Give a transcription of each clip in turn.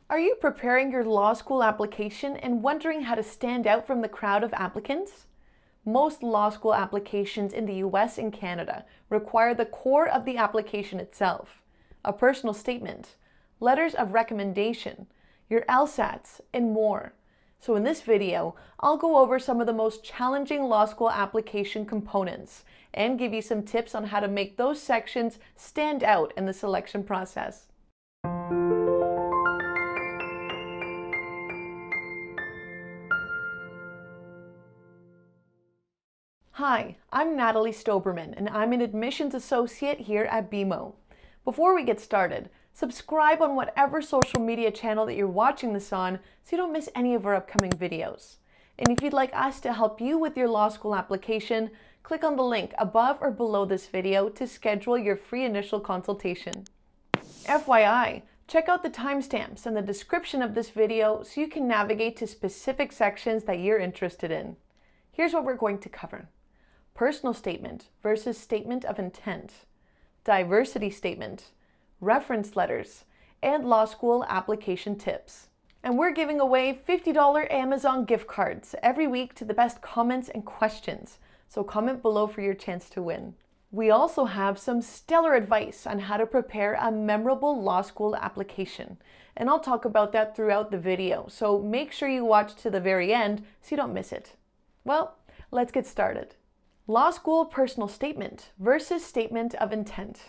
Are you preparing your law school application and wondering how to stand out from the crowd of applicants? Most law school applications in the US and Canada require the core of the application itself, a personal statement, letters of recommendation, your LSATs, and more. So in this video, I'll go over some of the most challenging law school application components and give you some tips on how to make those sections stand out in the selection process. Hi, I'm Natalie Stoberman, and I'm an admissions associate here at BMO. Before we get started, subscribe on whatever social media channel that you're watching this on so you don't miss any of our upcoming videos. And if you'd like us to help you with your law school application, click on the link above or below this video to schedule your free initial consultation. FYI, check out the timestamps in the description of this video so you can navigate to specific sections that you're interested in. Here's what we're going to cover. Personal statement versus statement of intent, diversity statement, reference letters, and law school application tips. And we're giving away $50 Amazon gift cards every week to the best comments and questions, so comment below for your chance to win. We also have some stellar advice on how to prepare a memorable law school application, and I'll talk about that throughout the video, so make sure you watch to the very end so you don't miss it. Well, let's get started. Law school personal statement versus statement of intent.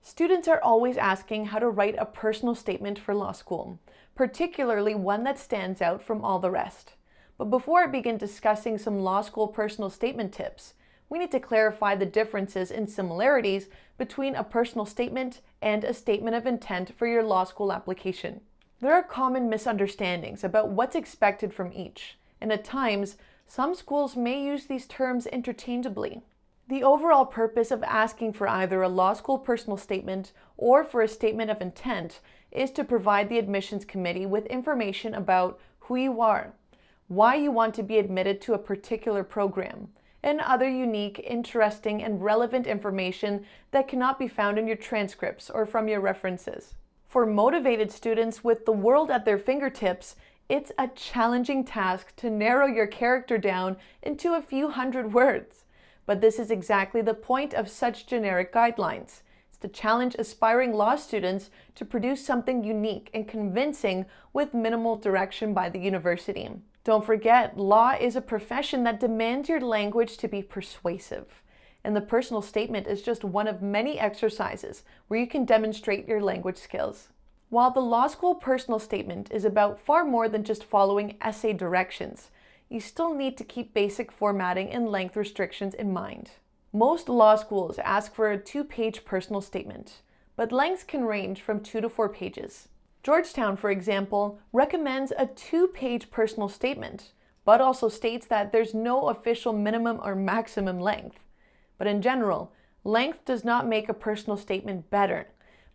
Students are always asking how to write a personal statement for law school, particularly one that stands out from all the rest. But before I begin discussing some law school personal statement tips, we need to clarify the differences and similarities between a personal statement and a statement of intent for your law school application. There are common misunderstandings about what's expected from each, and at times, some schools may use these terms interchangeably. The overall purpose of asking for either a law school personal statement or for a statement of intent is to provide the admissions committee with information about who you are, why you want to be admitted to a particular program, and other unique, interesting, and relevant information that cannot be found in your transcripts or from your references. For motivated students with the world at their fingertips, it's a challenging task to narrow your character down into a few hundred words. But this is exactly the point of such generic guidelines. It's to challenge aspiring law students to produce something unique and convincing with minimal direction by the university. Don't forget, law is a profession that demands your language to be persuasive. And the personal statement is just one of many exercises where you can demonstrate your language skills. While the law school personal statement is about far more than just following essay directions, you still need to keep basic formatting and length restrictions in mind. Most law schools ask for a 2-page personal statement, but lengths can range from 2 to 4 pages. Georgetown, for example, recommends a 2-page personal statement, but also states that there's no official minimum or maximum length. But in general, length does not make a personal statement better.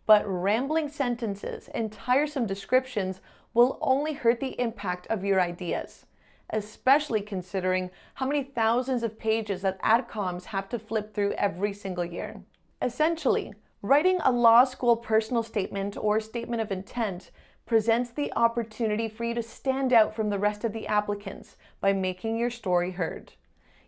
But rambling sentences and tiresome descriptions will only hurt the impact of your ideas, especially considering how many thousands of pages that AdComs have to flip through every single year. Essentially, writing a law school personal statement or statement of intent presents the opportunity for you to stand out from the rest of the applicants by making your story heard.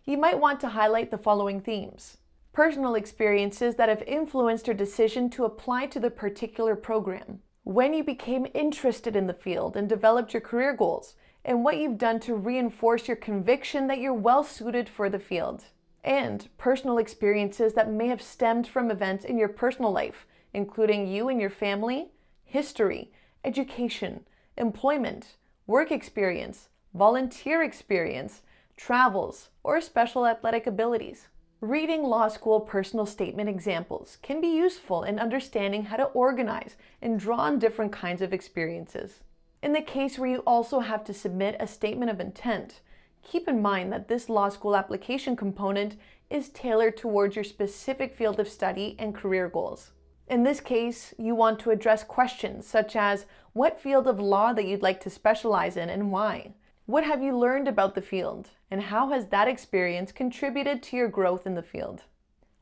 You might want to highlight the following themes. Personal experiences that have influenced your decision to apply to the particular program, when you became interested in the field and developed your career goals, and what you've done to reinforce your conviction that you're well suited for the field. And personal experiences that may have stemmed from events in your personal life, including you and your family, history, education, employment, work experience, volunteer experience, travels, or special athletic abilities. Reading law school personal statement examples can be useful in understanding how to organize and draw on different kinds of experiences. In the case where you also have to submit a statement of intent, keep in mind that this law school application component is tailored towards your specific field of study and career goals. In this case, you want to address questions such as what field of law that you'd like to specialize in and why. What have you learned about the field, and how has that experience contributed to your growth in the field?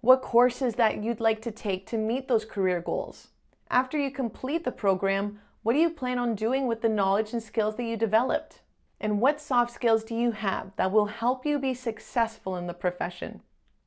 What courses that you'd like to take to meet those career goals? After you complete the program, What do you plan on doing with the knowledge and skills that you developed? And what soft skills do you have that will help you be successful in the profession?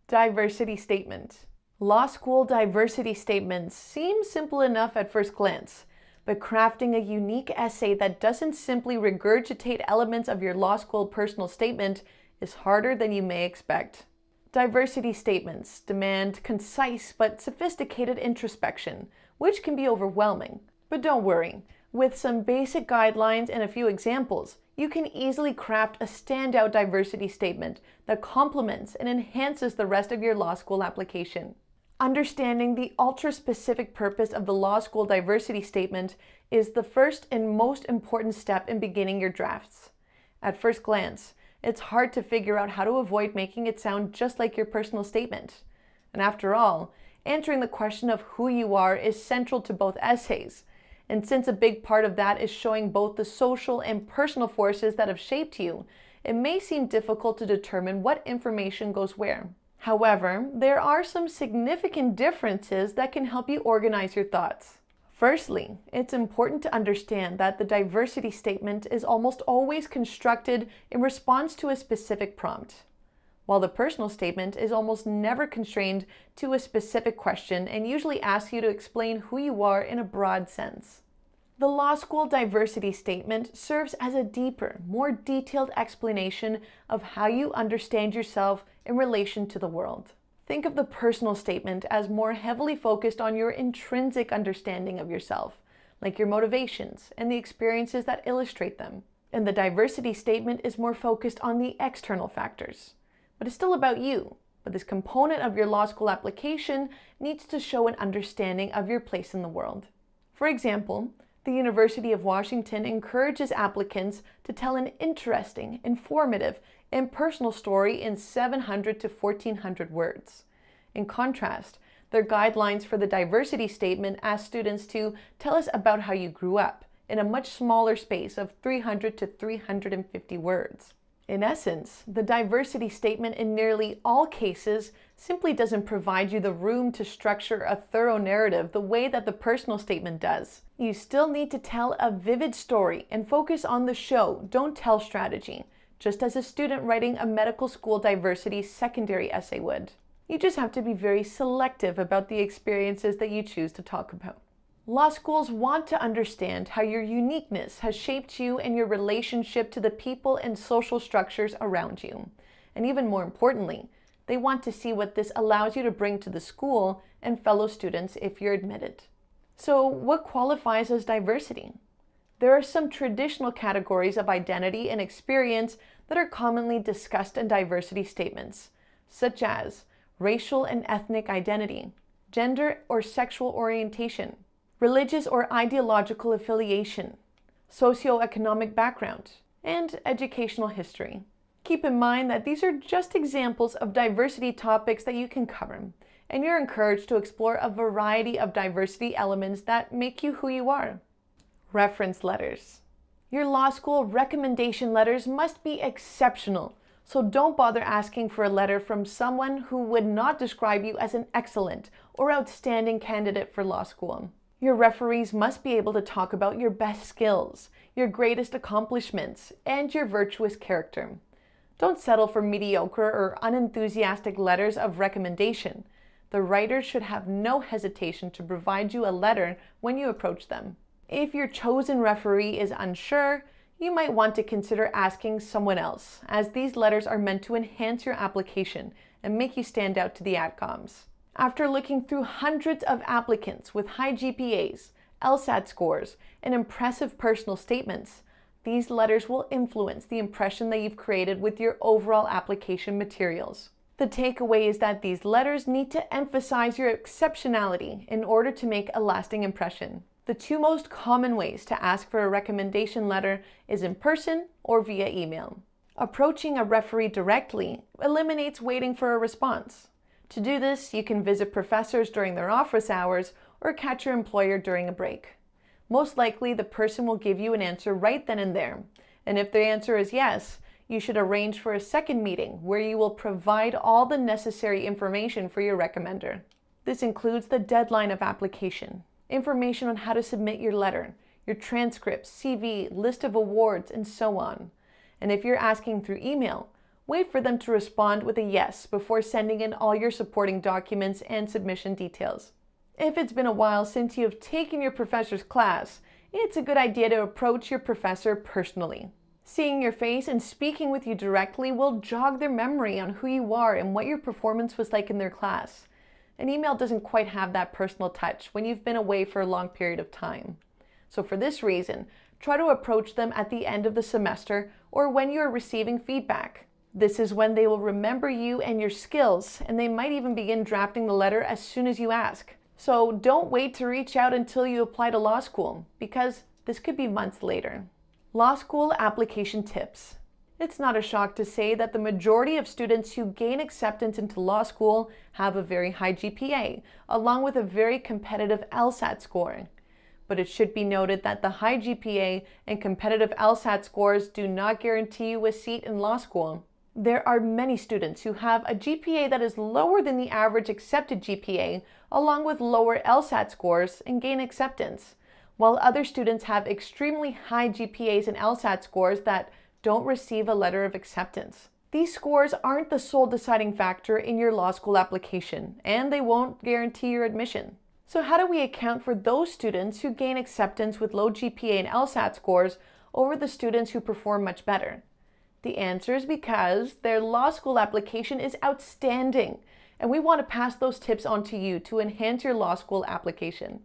Diversity statement. Law school diversity statements seem simple enough at first glance, but crafting a unique essay that doesn't simply regurgitate elements of your law school personal statement is harder than you may expect. Diversity statements demand concise but sophisticated introspection, which can be overwhelming. But don't worry, with some basic guidelines and a few examples, you can easily craft a standout diversity statement that complements and enhances the rest of your law school application. Understanding the ultra-specific purpose of the law school diversity statement is the first and most important step in beginning your drafts. At first glance, it's hard to figure out how to avoid making it sound just like your personal statement. And after all, answering the question of who you are is central to both essays. And since a big part of that is showing both the social and personal forces that have shaped you, it may seem difficult to determine what information goes where. However, there are some significant differences that can help you organize your thoughts. Firstly, it's important to understand that the diversity statement is almost always constructed in response to a specific prompt, while the personal statement is almost never constrained to a specific question and usually asks you to explain who you are in a broad sense. The law school diversity statement serves as a deeper, more detailed explanation of how you understand yourself in relation to the world. Think of the personal statement as more heavily focused on your intrinsic understanding of yourself, like your motivations and the experiences that illustrate them. And the diversity statement is more focused on the external factors. But it's still about you. But this component of your law school application needs to show an understanding of your place in the world. For example, the University of Washington encourages applicants to tell an interesting, informative, and personal story in 700 to 1,400 words. In contrast, their guidelines for the diversity statement ask students to tell us about how you grew up in a much smaller space of 300 to 350 words. In essence, the diversity statement in nearly all cases simply doesn't provide you the room to structure a thorough narrative the way that the personal statement does. You still need to tell a vivid story and focus on the show, don't tell strategy, just as a student writing a medical school diversity secondary essay would. You just have to be very selective about the experiences that you choose to talk about. Law schools want to understand how your uniqueness has shaped you and your relationship to the people and social structures around you. And even more importantly, they want to see what this allows you to bring to the school and fellow students if you're admitted. So what qualifies as diversity? There are some traditional categories of identity and experience that are commonly discussed in diversity statements, such as racial and ethnic identity, gender or sexual orientation, religious or ideological affiliation, socioeconomic background, and educational history. Keep in mind that these are just examples of diversity topics that you can cover, and you're encouraged to explore a variety of diversity elements that make you who you are. Reference letters. Your law school recommendation letters must be exceptional, so don't bother asking for a letter from someone who would not describe you as an excellent or outstanding candidate for law school. Your referees must be able to talk about your best skills, your greatest accomplishments, and your virtuous character. Don't settle for mediocre or unenthusiastic letters of recommendation. The writer should have no hesitation to provide you a letter when you approach them. If your chosen referee is unsure, you might want to consider asking someone else, as these letters are meant to enhance your application and make you stand out to the AdComs. After looking through hundreds of applicants with high GPAs, LSAT scores, and impressive personal statements, these letters will influence the impression that you've created with your overall application materials. The takeaway is that these letters need to emphasize your exceptionality in order to make a lasting impression. The two most common ways to ask for a recommendation letter is in person or via email. Approaching a referee directly eliminates waiting for a response. To do this, you can visit professors during their office hours or catch your employer during a break. Most likely, the person will give you an answer right then and there. And if the answer is yes, you should arrange for a second meeting where you will provide all the necessary information for your recommender. This includes the deadline of application, information on how to submit your letter, your transcripts, CV, list of awards, and so on. And if you're asking through email, wait for them to respond with a yes before sending in all your supporting documents and submission details. If it's been a while since you have taken your professor's class, it's a good idea to approach your professor personally. Seeing your face and speaking with you directly will jog their memory on who you are and what your performance was like in their class. An email doesn't quite have that personal touch when you've been away for a long period of time. So for this reason, try to approach them at the end of the semester or when you are receiving feedback. This is when they will remember you and your skills, and they might even begin drafting the letter as soon as you ask. So don't wait to reach out until you apply to law school, because this could be months later. Law school application tips. It's not a shock to say that the majority of students who gain acceptance into law school have a very high GPA, along with a very competitive LSAT score. But it should be noted that the high GPA and competitive LSAT scores do not guarantee you a seat in law school. There are many students who have a GPA that is lower than the average accepted GPA, along with lower LSAT scores, and gain acceptance, while other students have extremely high GPAs and LSAT scores that don't receive a letter of acceptance. These scores aren't the sole deciding factor in your law school application, and they won't guarantee your admission. So how do we account for those students who gain acceptance with low GPA and LSAT scores over the students who perform much better? The answer is because their law school application is outstanding, and we want to pass those tips on to you to enhance your law school application.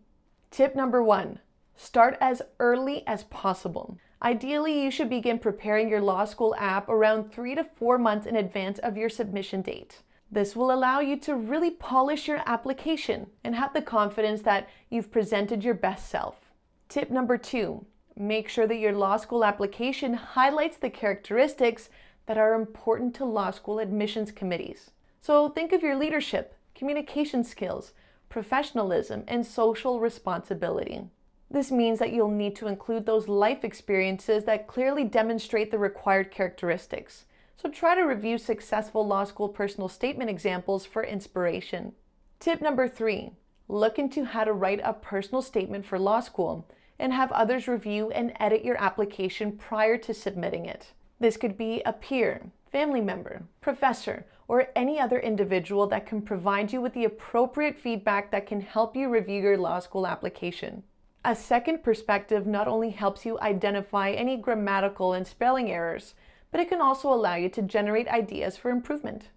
Tip number 1, start as early as possible. Ideally, you should begin preparing your law school app around 3 to 4 months in advance of your submission date. This will allow you to really polish your application and have the confidence that you've presented your best self. Tip number 2, make sure that your law school application highlights the characteristics that are important to law school admissions committees. So think of your leadership, communication skills, professionalism, and social responsibility. This means that you'll need to include those life experiences that clearly demonstrate the required characteristics. So try to review successful law school personal statement examples for inspiration. Tip number 3, look into how to write a personal statement for law school and have others review and edit your application prior to submitting it. This could be a peer, family member, professor, or any other individual that can provide you with the appropriate feedback that can help you review your law school application. A second perspective not only helps you identify any grammatical and spelling errors, but it can also allow you to generate ideas for improvement.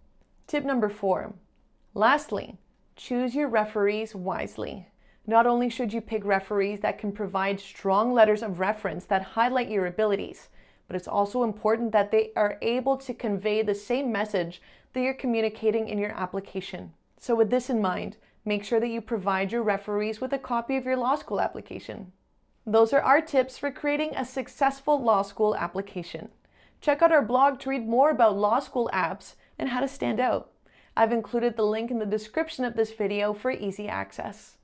Tip number 4. Lastly, choose your referees wisely. Not only should you pick referees that can provide strong letters of reference that highlight your abilities, but it's also important that they are able to convey the same message that you're communicating in your application. So with this in mind, make sure that you provide your referees with a copy of your law school application. Those are our tips for creating a successful law school application. Check out our blog to read more about law school apps and how to stand out. I've included the link in the description of this video for easy access.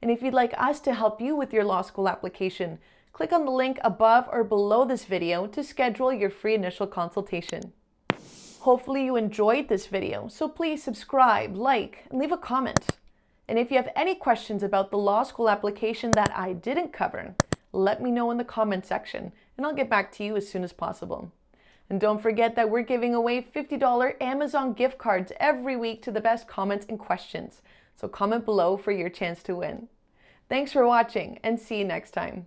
And if you'd like us to help you with your law school application, click on the link above or below this video to schedule your free initial consultation. Hopefully you enjoyed this video, so please subscribe, like, and leave a comment. And if you have any questions about the law school application that I didn't cover, let me know in the comment section, and I'll get back to you as soon as possible. And don't forget that we're giving away $50 Amazon gift cards every week to the best comments and questions. So comment below for your chance to win. Thanks for watching, and see you next time.